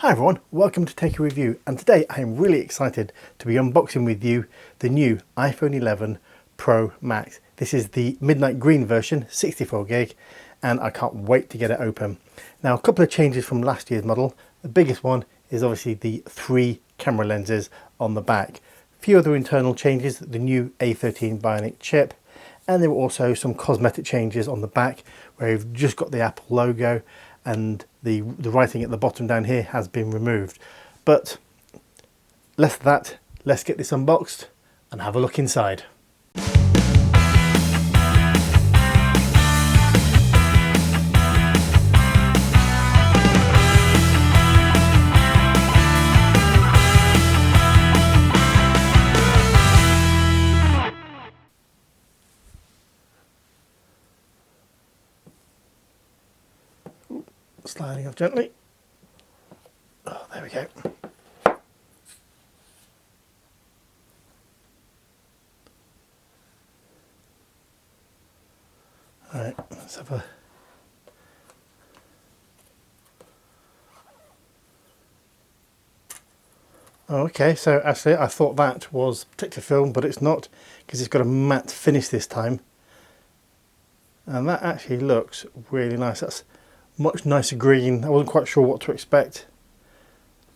Hi everyone, welcome to techie-review, and today I am really excited to be unboxing with you the new iPhone 11 Pro Max. This is the midnight green version, 64 gig, and I can't wait to get it open. Now, a couple of changes from last year's model. The biggest one is obviously the 3 camera lenses on the back. A few other internal changes, the new A13 Bionic chip, and there were also some cosmetic changes on the back where you've just got the Apple logo and the writing at the bottom down here has been removed. But less of that, let's get this unboxed and have a look inside. Sliding off gently. Oh, there we go. All right, let's have a... Oh, okay, so actually I thought that was protective film, but it's not, because it's got a matte finish this time. And that actually looks really nice. That's much nicer green. I wasn't quite sure what to expect,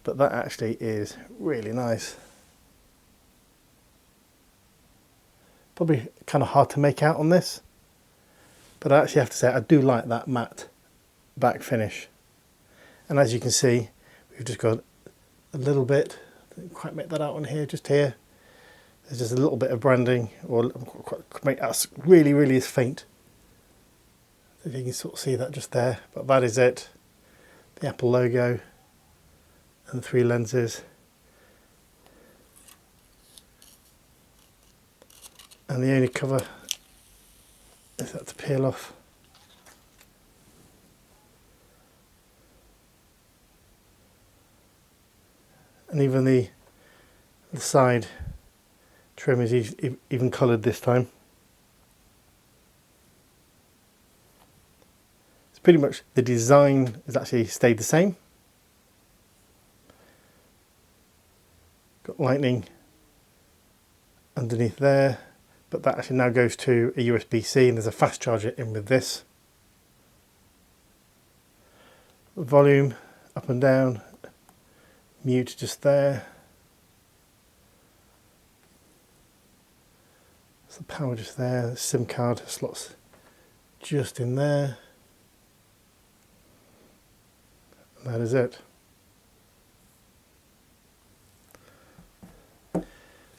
but that actually is really nice. Probably kind of hard to make out on this, but I actually have to say I do like that matte back finish. And as you can see, we've just got a little bit, didn't quite make that out on here, just here. There's just a little bit of branding, or make that really is faint. If you can sort of see that just there, but that is it. The Apple logo and the 3 lenses. And the only cover is that to peel off. And even the side trim is even coloured this time. Pretty much the design has actually stayed the same. Got lightning underneath there, but that actually now goes to a USB-C, and there's a fast charger in with this. Volume up and down, mute just there. There's the power just there, the SIM card slots just in there. That is it.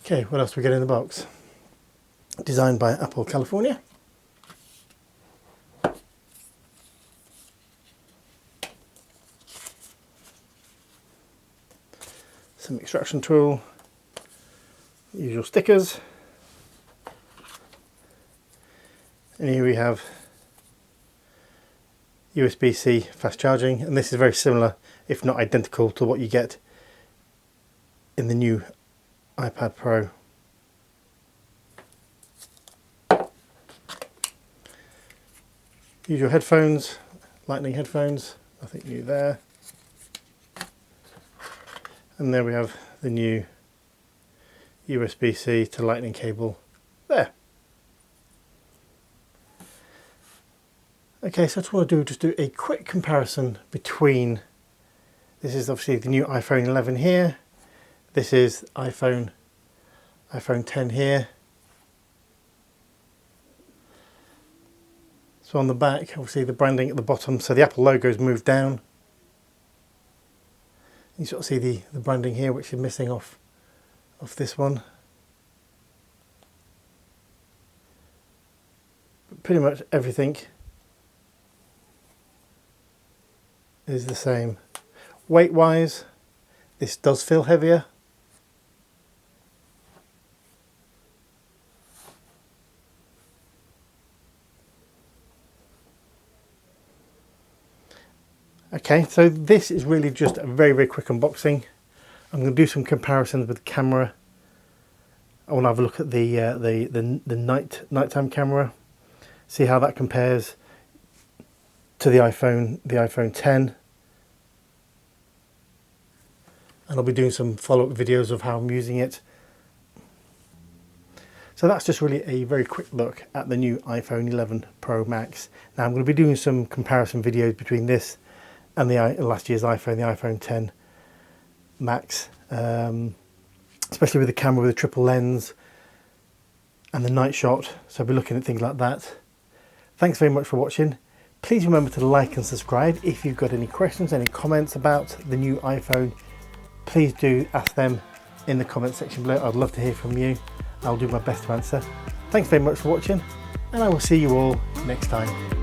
Okay, what else do we get in the box? Designed by Apple California. Some extraction tool. Usual stickers. And here we have USB-C fast charging, and this is very similar, if not identical, to what you get in the new iPad Pro. Usual headphones, lightning headphones, nothing new there. And there we have the new USB-C to lightning cable there. Okay, so I just want to do a quick comparison between, this is obviously the new iPhone 11 here, this is iPhone 10 here. So on the back, obviously the branding at the bottom, so the Apple logo is moved down. You sort of see the branding here, which is missing off this one. But pretty much everything is the same. Weight wise, this does feel heavier. Okay, so this is really just a very quick unboxing. I'm going to do some comparisons with the camera. I want to have a look at the nighttime camera, see how that compares to the iPhone 10. and I'll be doing some follow-up videos of how I'm using it. So that's just really a very quick look at the new iPhone 11 Pro Max. Now I'm going to be doing some comparison videos between this and the last year's iPhone, the iPhone 10 Max, especially with the camera with a triple lens and the night shot. So I'll be looking at things like that. Thanks very much for watching. Please remember to like and subscribe. If you've got any questions, any comments about the new iPhone, please do ask them in the comment section below. I'd love to hear from you. I'll do my best to answer. Thanks very much for watching, and I will see you all next time.